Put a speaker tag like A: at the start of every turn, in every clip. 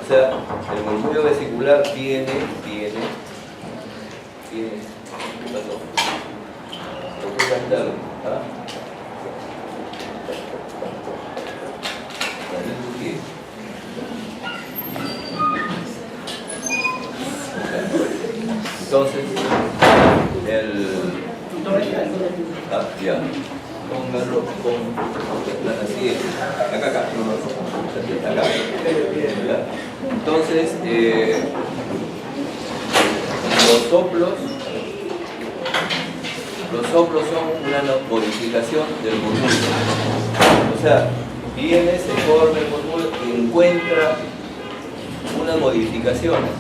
A: sea, el murmullo vesicular viene, ¿qué pasó? ¿Por qué cantaron? ¿Ah? Entonces, ya, póngalo así, acá, acá. ¿Ya? Entonces, los soplos son una modificación del murmullo. O sea, viene, se forma el murmullo y encuentra unas modificaciones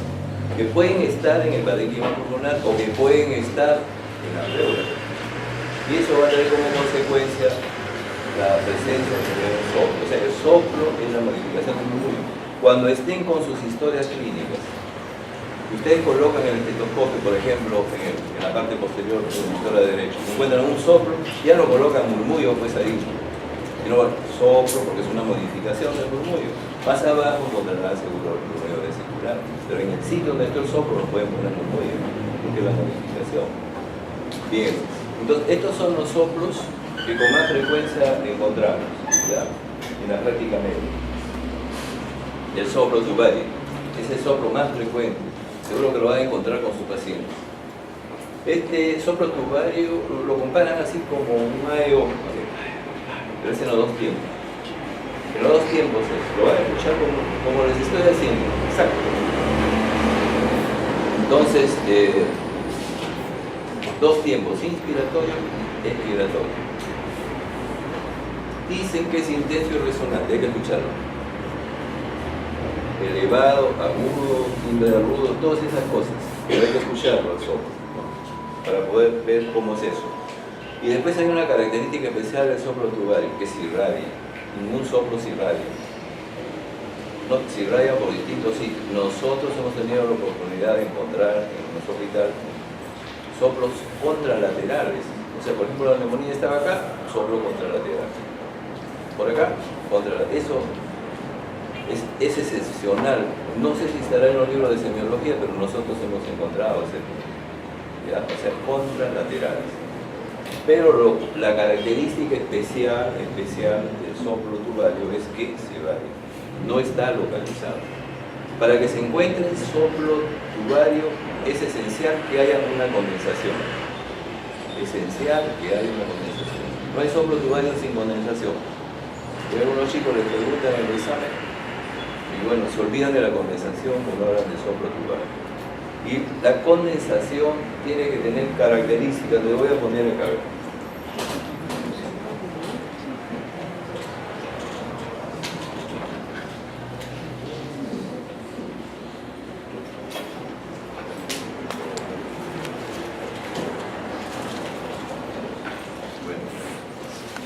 A: que pueden estar en el parénquima pulmonar o que pueden estar en la pleura. Y eso va a tener como consecuencia la presencia de un soplo. O sea, el soplo es la modificación del murmullo. Cuando estén con sus historias clínicas, ustedes colocan el estetoscopio, por ejemplo, en la parte posterior del monitor de derecho, encuentran un soplo, ya no colocan murmullo pues ahí, sino soplo porque es una modificación del murmullo. Más abajo encontrarán seguro el murmullo vesicular, pero en el sitio donde está el soplo no pueden poner murmullo, porque es la modificación. Bien, entonces estos son los soplos que con más frecuencia encontramos, ¿ya?, en la práctica médica. El soplo tubario es el soplo más frecuente, seguro que lo van a encontrar con sus pacientes. Este soplo tubario lo comparan así como un mayo, pero es en los dos tiempos. En los dos tiempos lo van a escuchar como les estoy haciendo, exacto. Entonces, dos tiempos, inspiratorio, expiratorio. Dicen que es intenso y resonante, hay que escucharlo. Elevado, agudo, timbre agudo, todas esas cosas, pero hay que escucharlo al soplo, ¿no?, para poder ver cómo es eso. Y después hay una característica especial del soplo tubario, que es irradia. Ningún soplo se irradia. No, se irradia por distintos sitios. Nosotros hemos tenido la oportunidad de encontrar en nuestro hospital soplos contralaterales. O sea, por ejemplo, la neumonía estaba acá, soplo contralateral. Por acá, contralateral. Eso es excepcional. No sé si estará en los libros de semiología, pero nosotros hemos encontrado ese tipo, ¿ya? O sea, contralaterales. Pero la característica especial del soplo tubario es que se varía, no está localizado. Para que se encuentre el soplo tubario es esencial que haya una condensación. Esencial que haya una condensación. No hay soplo tubario sin condensación. Pero algunos chicos les preguntan en el examen y bueno, se olvidan de la condensación cuando hablan de soplo tubario. Y la condensación tiene que tener características, le voy a poner acá.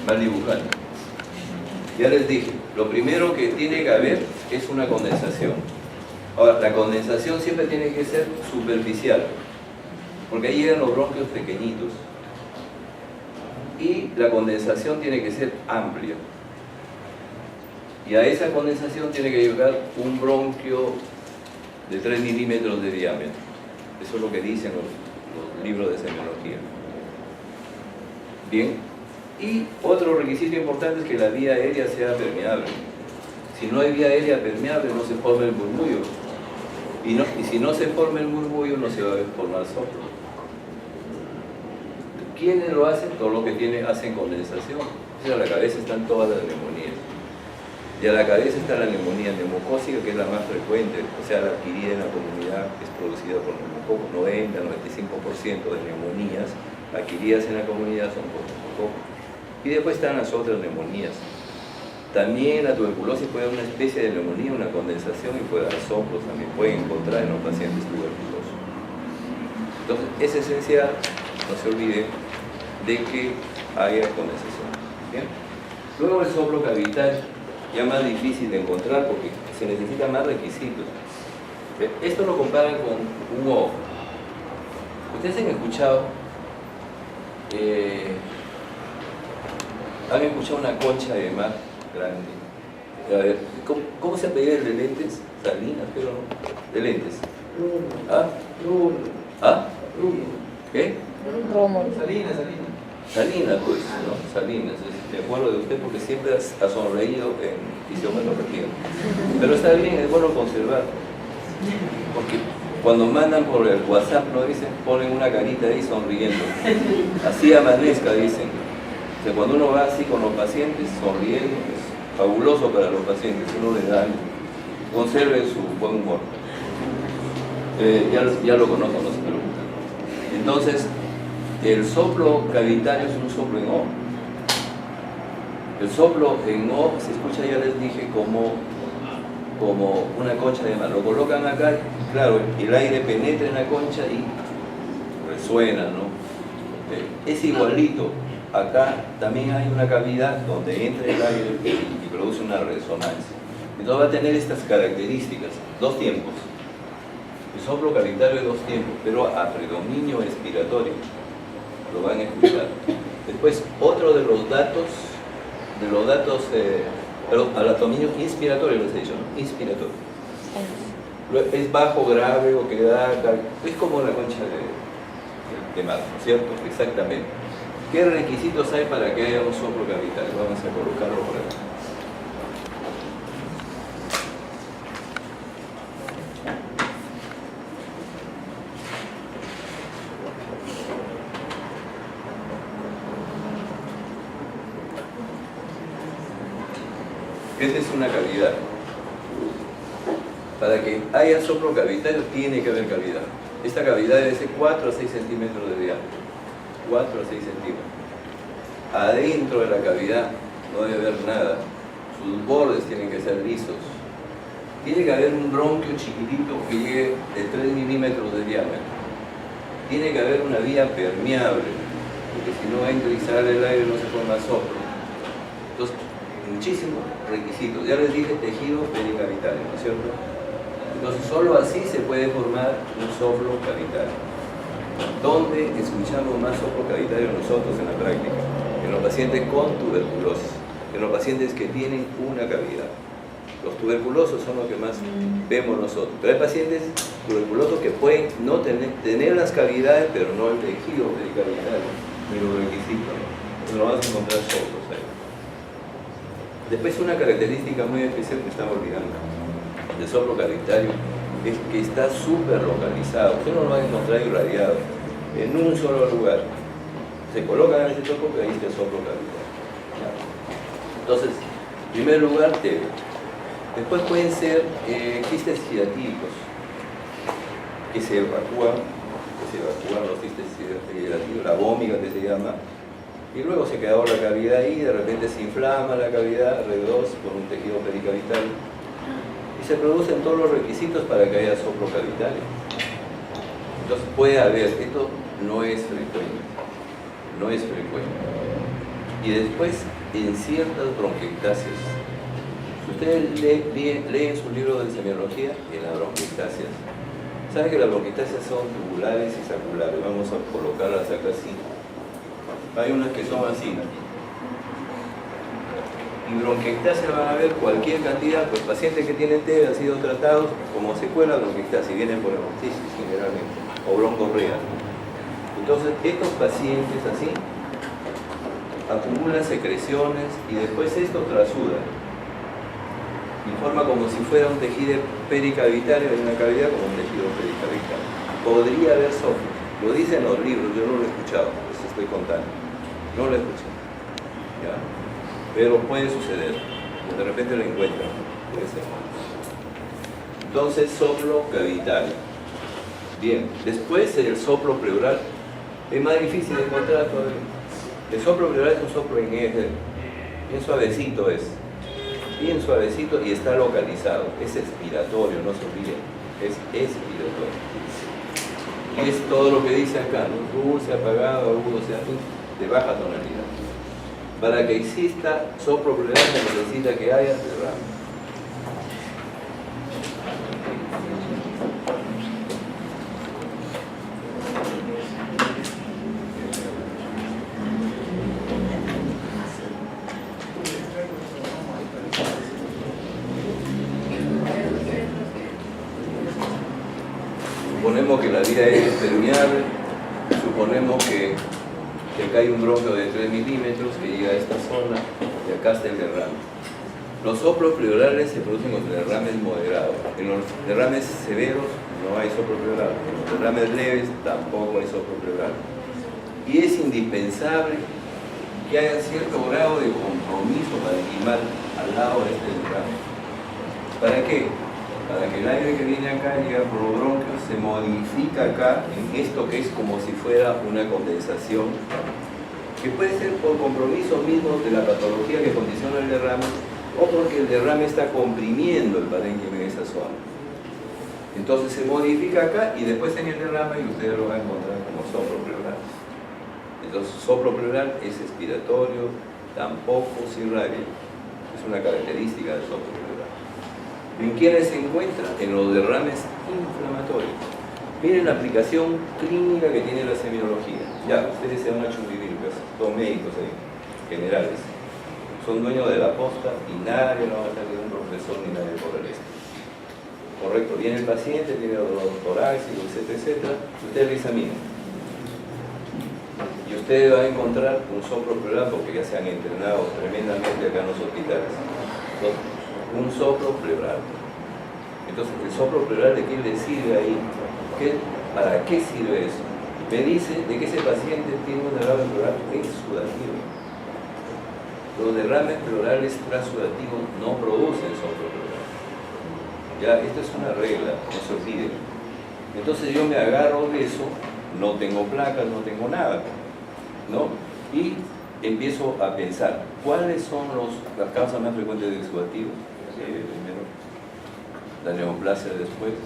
A: Mal dibujando. Ya les dije, lo primero que tiene que haber es una condensación. Ahora, la condensación siempre tiene que ser superficial, porque ahí llegan los bronquios pequeñitos. Y la condensación tiene que ser amplia. Y a esa condensación tiene que llegar un bronquio de 3 milímetros de diámetro. Eso es lo que dicen los libros de semiología. Bien. Y otro requisito importante es que la vía aérea sea permeable. Si no hay vía aérea permeable, no se forma el murmullo. Y si no se forma el murmullo, no se va a formar soplo. ¿Quiénes lo hacen? Todos los que hacen condensación. O sea, a la cabeza están todas las neumonías. Y a la cabeza está la neumonía neumocócica, que es la más frecuente. O sea, la adquirida en la comunidad es producida por neumococo. 90-95% de neumonías adquiridas en la comunidad son por neumococo. Y después están las otras neumonías. También la tuberculosis puede dar una especie de neumonía, una condensación, y puede dar soplos, también pueden encontrar en los pacientes tuberculosos. Entonces es esencial, no se olvide, de que haya condensación. ¿Bien? Luego el soplo cavital, ya más difícil de encontrar porque se necesitan más requisitos. Esto lo comparan con un ojo. Ustedes han escuchado una concha de mar grande. A ver, ¿cómo se apellida el de lentes? Salinas, de lentes? ¿Ah? ¿Ah? ¿Qué?
B: Rómulo.
A: Salinas, pues, ¿no? Salinas, me acuerdo de usted porque siempre ha sonreído en fisiometría. Pero está bien, es bueno conservar. Porque cuando mandan por el WhatsApp, ¿no dicen? Ponen una carita ahí sonriendo. Así amanezca, dicen. O sea, cuando uno va así con los pacientes, sonriendo, es fabuloso para los pacientes. Uno les da, conserve su buen humor. Ya lo conocen, no se preocupen. Entonces, el soplo cavitario es un soplo en O. El soplo en O se escucha, ya les dije, como una concha de mar. Lo colocan acá, claro, el aire penetra en la concha y resuena, ¿no? Es igualito. Acá también hay una cavidad donde entra el aire y produce una resonancia. Entonces va a tener estas características, 2 tiempos. El soplo cavitario es 2 tiempos, pero a predominio expiratorio. Lo van a escuchar. Después, otro de los datos, al dominio inspiratorio les he dicho, ¿no? Inspiratorio. Es bajo, grave o que da, es como la concha de mar, ¿no es cierto? Exactamente. ¿Qué requisitos hay para que haya un soplo cavitario? Vamos a colocarlo por aquí. Esta es una cavidad. Para que haya soplo cavitario tiene que haber cavidad. Esta cavidad debe ser 4 a 6 centímetros de diámetro. 4 a 6 centímetros. Adentro de la cavidad no debe haber nada. Sus bordes tienen que ser lisos. Tiene que haber un bronquio chiquitito que llegue de 3 milímetros de diámetro. Tiene que haber una vía permeable, porque si no entra y sale el aire no se forma soplo. Entonces, muchísimos requisitos. Ya les dije tejido pericavitario, ¿no es cierto? Entonces, solo así se puede formar un soplo cavitario. ¿Dónde escuchamos más soplo cavitario nosotros en la práctica? En los pacientes con tuberculosis, en los pacientes que tienen una cavidad. Los tuberculosos son los que más vemos nosotros. Pero hay pacientes tuberculosos que pueden no tener las cavidades, pero no el tejido pericavitario, ni los requisitos. Entonces, lo vas a encontrar soplos ahí. Después, una característica muy especial que estaba olvidando del soplo cavitario es que está súper localizado. Usted no lo va a encontrar irradiado en un solo lugar. Se colocan en ese soplo que ahí está el soplo cavitario. Entonces, en primer lugar, TB. Después pueden ser quistes hidratídicos que se evacúan los quistes hidratídicos, la vómica que se llama. Y luego se queda la cavidad ahí, de repente se inflama la cavidad alrededor por un tejido pericavitario. Y se producen todos los requisitos para que haya soplo cavitario. Entonces puede haber, esto no es frecuente. Y después, en ciertas bronquiectasias, si ustedes leen su libro de semiología, en las bronquiectasias, saben que las bronquiectasias son tubulares y saculares. Vamos a colocarlas acá así. Hay unas que son así. Y bronquiectasia van a ver cualquier cantidad, pues pacientes que tienen TB han sido tratados como secuela de bronquiectasia, vienen por hemoptisis generalmente, o broncorrea. Entonces, estos pacientes así acumulan secreciones y después esto trasuda. Y forma como si fuera un tejido pericavitario, hay una cavidad como un tejido pericavitario. Podría haber soplo. Lo dicen los libros, yo no lo he escuchado, les estoy contando. No lo he escuchado. ¿Ya? Pero puede suceder. De repente lo encuentran. Puede ser. Entonces, soplo cavitario. Bien. Después, el soplo pleural. Es más difícil de encontrar todavía. El soplo pleural es un soplo en eje. Bien suavecito es. Bien suavecito y está localizado. Es expiratorio, no se olviden. Es expiratorio. Y es todo lo que dice acá, ¿no? Dulce, apagado, agudo, o sea, de baja tonalidad. Para que exista soplo pleural se necesita que haya derrame. Suponemos que la vía es permeable, suponemos que cae un bronquio de 3 milímetros que llega a esta zona y acá está el derrame. Los soplos pleurales se producen con derrames moderados. En los derrames severos no hay soplo pleural, en los derrames leves tampoco hay soplo pleural. Y es indispensable que haya cierto grado de compromiso parenquimal al lado de este derrame. ¿Para qué? Para que el aire que viene acá, llega por los bronquios, se modifica acá en esto que es como si fuera una condensación, que puede ser por compromiso mismo de la patología que condiciona el derrame o porque el derrame está comprimiendo el parénquima en esa zona. Entonces se modifica acá y después en el derrame y ustedes lo van a encontrar como soplo pleural. Entonces soplo pleural es expiratorio, tampoco se irradia. Es una característica del soplo pleural. ¿En quiénes se encuentra? En los derrames inflamatorios. Miren la aplicación clínica que tiene la semiología. Ya, ustedes se van a chumvivir, pues, todos médicos ahí, generales. Son dueños de la posta y nadie no va a estar de un profesor ni nadie por el este. Correcto, viene el paciente, tiene dolor torácico, etcétera, ustedes lo examinan. Y ustedes van a encontrar un soplo pleural porque ya se han entrenado tremendamente acá en los hospitales. Entonces, un soplo pleural. Entonces, el soplo pleural, ¿de qué le sirve ahí? ¿Para qué sirve eso? Me dice de que ese paciente tiene un derrame pleural exudativo. Los derrames pleurales transudativos no producen soplo pleural. Ya, esto es una regla, no se olviden. Entonces yo me agarro de eso, no tengo placas, no tengo nada, ¿no? Y empiezo a pensar, ¿cuáles son las causas más frecuentes de exudativo? Primero, la neoplasia después,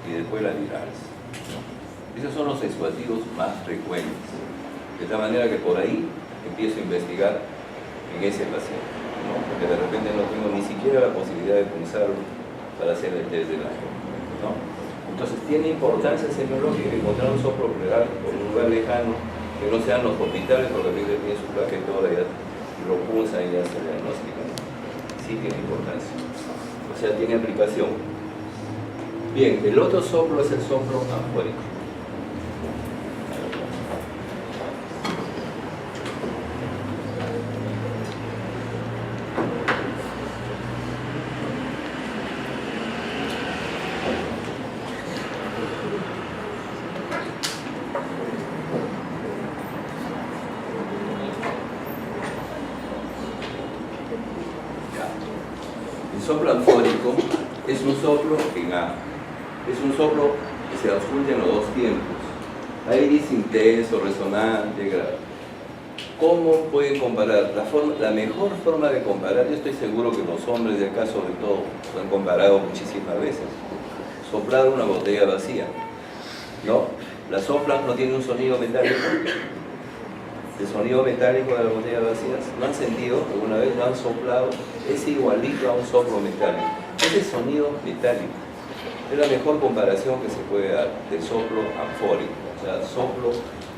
A: y después la dirálisis. Esos son los exudativos más frecuentes. De tal manera que por ahí empiezo a investigar en ese paciente, ¿no? Porque de repente no tengo ni siquiera la posibilidad de pulsarlo para hacer el test del aire, ¿no? Entonces tiene importancia semiológica encontrar un soplo pleural por un lugar lejano, que no sean los hospitales, porque a veces tiene su plaquetora y lo pulsan y ya se diagnostican. Sí tiene importancia, o sea, tiene aplicación. Bien, el otro soplo es el soplo anfórico. El soplo anfórico es un soplo en A. Es un soplo que se ausculta en los dos tiempos. Ahí dice intenso, resonante, grave. ¿Cómo pueden comparar? La mejor forma de comparar, yo estoy seguro que los hombres de acá sobre todo lo han comparado muchísimas veces. Soplar una botella vacía, ¿no? La soplan, no tiene un sonido metálico. El sonido metálico de las botellas vacías, ¿lo han sentido alguna vez? ¿Lo han soplado? Es igualito a un soplo metálico. Ese sonido metálico es la mejor comparación que se puede dar del soplo anfórico, o sea, soplo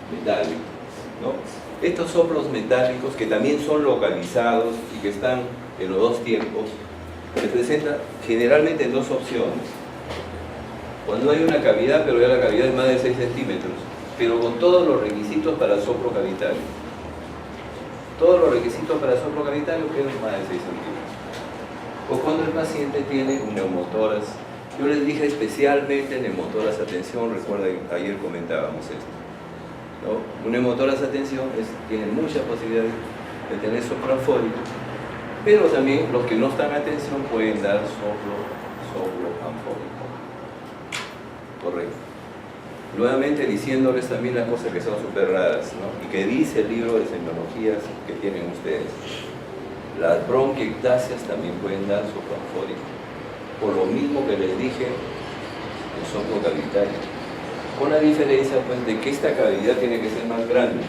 A: metálico, ¿no? Estos soplos metálicos, que también son localizados y que están en los dos tiempos, se presentan generalmente en dos opciones. Cuando hay una cavidad, pero ya la cavidad es más de 6 centímetros, pero con todos los requisitos para el soplo cavitario. Todos los requisitos para el soplo cavitario quedan más de 6 centímetros. O cuando el paciente tiene un neumotórax. Yo les dije especialmente neumotórax, atención, recuerden, ayer comentábamos esto, ¿no? Un neumotórax, atención, tiene muchas posibilidades de tener soplo anfórico, pero también los que no están atención pueden dar soplo anfórico. Correcto. Nuevamente diciéndoles también las cosas que son súper raras, ¿no? Y que dice el libro de semiologías que tienen ustedes. Las bronquiectasias también pueden dar soplo anfórico, por lo mismo que les dije el soplo cavitario, con la diferencia pues de que esta cavidad tiene que ser más grande.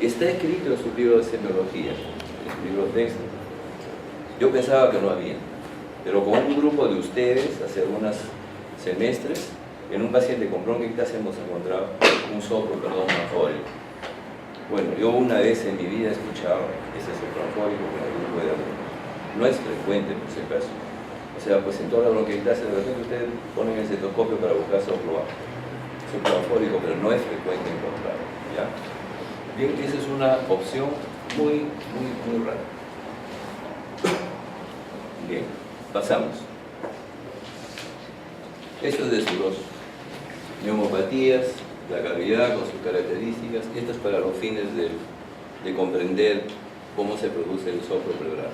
A: Está escrito en su libro de semiología, en su libro texto. Yo pensaba que no había, pero con un grupo de ustedes hace algunos semestres, en un paciente con bronquiectasia hemos encontrado un soplo anfórico. Bueno, yo una vez en mi vida he escuchado ese soplo anfórico con algún grupo de amigos. No es frecuente por ese caso. O sea, pues en toda la bronquiectasia de repente ustedes ponen el estetoscopio para buscar soplo afórico, pero no es frecuente encontrarlo, ¿ya? Bien, esa es una opción muy rara. Bien, pasamos. Esto es de cirrosis. Neumopatías, la cavidad con sus características. Esto es para los fines de comprender cómo se produce el soplo pleural.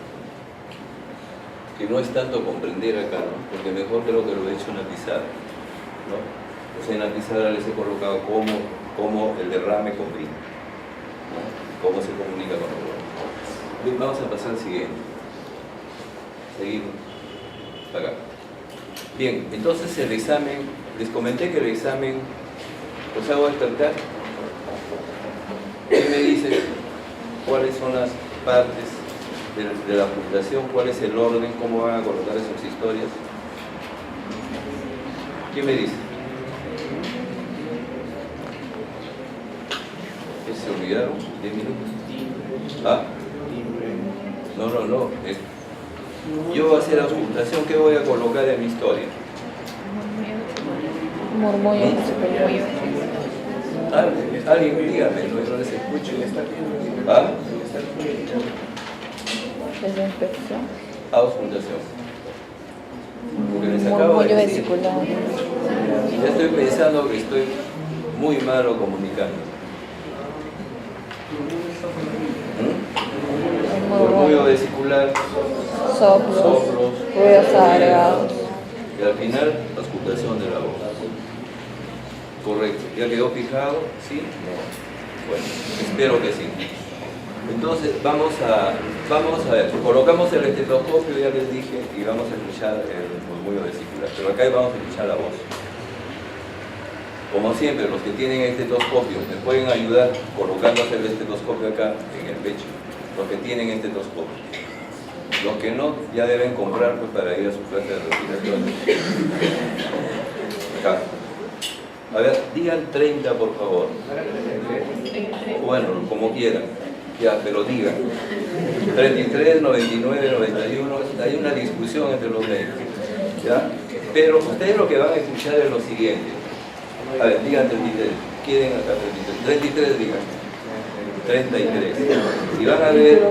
A: Que no es tanto comprender acá, ¿no? Porque mejor creo que lo he hecho en la pizarra, ¿no? O sea, en la pizarra les he colocado cómo el derrame comprime, ¿no? Cómo se comunica con el órgano. Bien, vamos a pasar al siguiente. Seguimos. Acá. Bien, entonces el examen, les comenté que el examen los hago despertar. ¿Qué me dice cuáles son las partes de la fundación? ¿Cuál es el orden? ¿Cómo van a colocar esas historias? ¿Quién me dice? ¿Que se olvidaron? 10 minutos. ¿Ah? No. Yo voy a hacer la auscultación. ¿Qué voy a colocar en mi historia?
B: Murmullo.
A: Alguien dígame, no les escucho. ¿Ah?
B: Desinfección.
A: Auscultación. Porque les acabo de
B: Murmullo
A: decir.
B: vesicular.
A: Ya estoy pensando que estoy muy malo comunicando. Murmullo vesicular,
B: Soplos. Ruidos agregados.
A: y al final, auscultación de la voz. Correcto. ¿Ya quedó fijado? ¿Sí? No. Bueno, espero que sí. Entonces, vamos a ver. Colocamos el estetoscopio, ya les dije, y vamos a escuchar el murmullo vesicular. Pero acá vamos a escuchar la voz. Como siempre, los que tienen estetoscopio me pueden ayudar colocándose el estetoscopio acá en el pecho. Los que tienen estetoscopio. Los que no, ya deben comprar pues, para ir a su clase de respiración. Acá. A ver, digan 30 por favor. Bueno, como quieran. Ya, pero digan. 33, 99, 91. Hay una discusión entre los médicos. ¿Ya? Pero ustedes lo que van a escuchar es lo siguiente. A ver, digan 33. ¿Quieren acá 33? 33 digan. 33. Y van a ver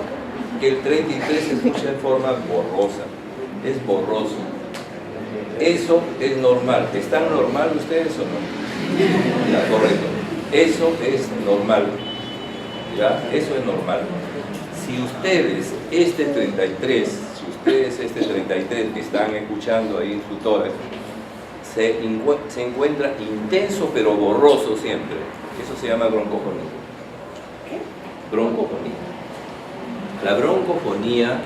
A: que el 33 se escucha en forma borrosa. Es borroso. Eso es normal. ¿Están normal ustedes o no? Ya, correcto. Eso es normal. ¿Ya? Eso es normal. Si ustedes este 33 que están escuchando ahí en su tórax, se encuentra intenso pero borroso siempre. Eso se llama broncofonía. ¿Qué? Broncofonía. La broncofonía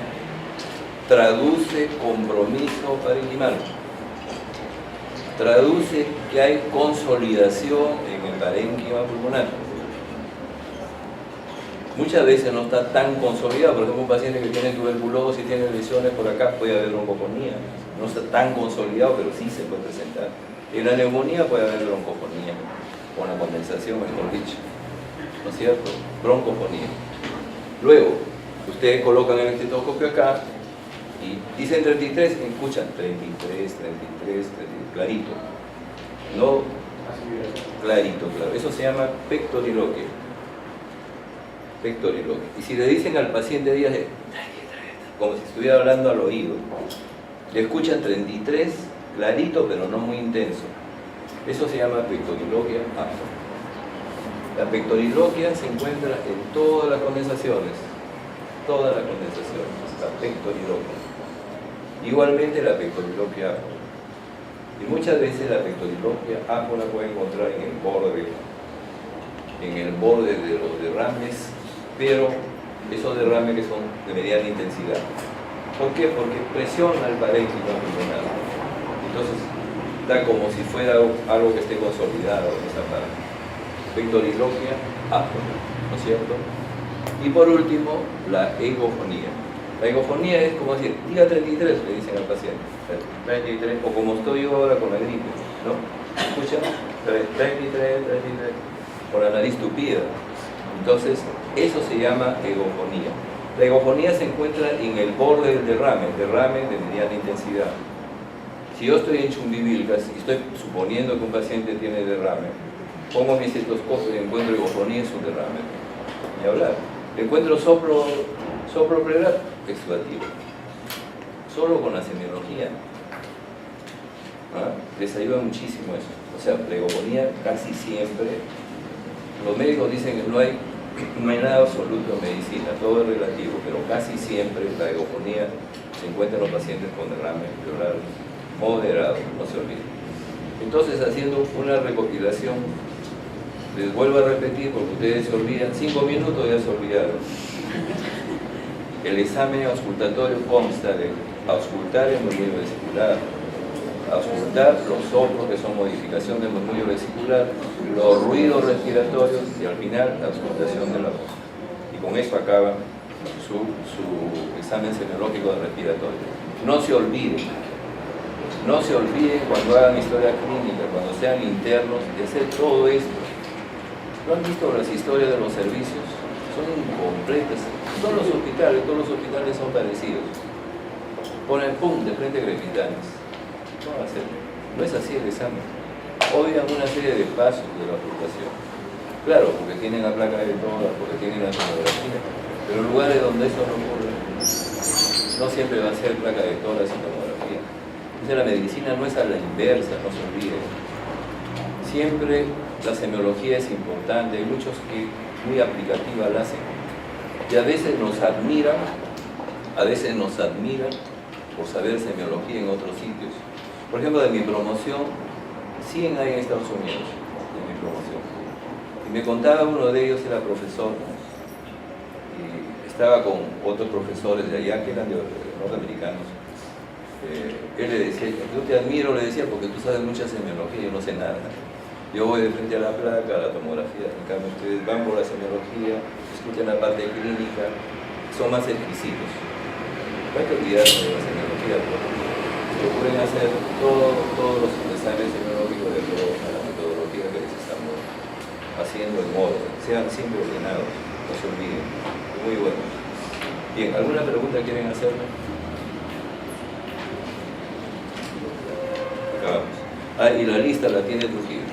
A: traduce compromiso parenquimal. Traduce que hay consolidación en el parénquima pulmonar. Muchas veces no está tan consolidado. Por ejemplo, un paciente que tiene tuberculosis y tiene lesiones por acá puede haber broncofonía. No está tan consolidado, pero sí se puede presentar. En la neumonía puede haber broncofonía, con la condensación, mejor dicho. ¿No es cierto? Broncofonía. Luego, ustedes colocan el estetoscopio acá y dicen 33, escuchan 33, clarito. No, clarito, claro. Eso se llama pectoriloquia. Pectoriloquia. Y si le dicen al paciente días de como si estuviera hablando al oído, le escuchan 33, clarito, pero no muy intenso. Eso se llama pectoriloquia afro. La pectoriloquia se encuentra en todas las condensaciones. Todas las condensaciones. La pectoriloquia. Igualmente la pectoriloquia afro. Y muchas veces la pectoriloquia afro la pueden encontrar en el borde de los derrames, pero esos derrames que son de mediana intensidad. ¿Por qué? Porque presiona el parénquima pulmonar. Entonces, da como si fuera algo que esté consolidado en esa parte. Pectoriloquia afro, ¿no es cierto? Y por último, la egofonía. La egofonía es como decir, diga 33, le dicen al paciente. 33, o como estoy yo ahora con la gripe, ¿no? ¿Escuchan? 33, por la nariz tupida. Entonces, eso se llama egofonía. La egofonía se encuentra en el borde del derrame de mediana intensidad. Si yo estoy en Chumbivilcas y estoy suponiendo que un paciente tiene derrame, pongo mi estetoscopio y encuentro hipofonía en su derrame. Ni hablar. Encuentro soplo pleural, exudativo. Solo con la semiología. Les ayuda muchísimo eso. O sea, plegofonía casi siempre. Los médicos dicen que no hay nada absoluto en medicina, todo es relativo, pero casi siempre la egofonía se encuentra en los pacientes con derrame pleural moderado, no se olviden. Entonces, haciendo una recopilación, les vuelvo a repetir porque ustedes se olvidan, 5 minutos ya se olvidaron. El examen auscultatorio consta de auscultar el murmullo vesicular, auscultar los soplos que son modificación del murmullo vesicular, los ruidos respiratorios y al final la auscultación de la voz. Y con esto acaba su examen semiológico de respiratorio. No se olviden cuando hagan historia clínica, cuando sean internos, de hacer todo esto. ¿No han visto las historias de los servicios? Son incompletas. Todos los hospitales son parecidos. Ponen pum, de frente crepitanes. No es así el examen. Obvian una serie de pasos de la ocultación. Claro, porque tienen la placa de todas, porque tienen la tomografía, pero en lugares donde eso no ocurre, no siempre va a ser placa de todas y tomografía. Entonces la medicina no es a la inversa, no se olviden. Siempre la semiología es importante, hay muchos que muy aplicativa la hacen. Y a veces nos admiran por saber semiología en otros sitios. Por ejemplo, de mi promoción, 100 hay en Estados Unidos, de mi promoción. Y me contaba uno de ellos, era profesor, ¿no? Y estaba con otros profesores de allá, que eran norteamericanos. Él le decía, yo te admiro, le decía, porque tú sabes mucha semiología, yo no sé nada. Yo voy de frente a la placa, a la tomografía, en cambio ustedes van por la semiología, escuchan la parte clínica, son más exquisitos. No hay que olvidarse de la semiología, procuren hacer todos los exámenes semiológicos de acuerdo a la metodología que les estamos haciendo en orden. Sean siempre ordenados, no se olviden. Muy bueno. Bien, ¿alguna pregunta quieren hacerme? Acabamos. Y la lista la tiene Trujillo.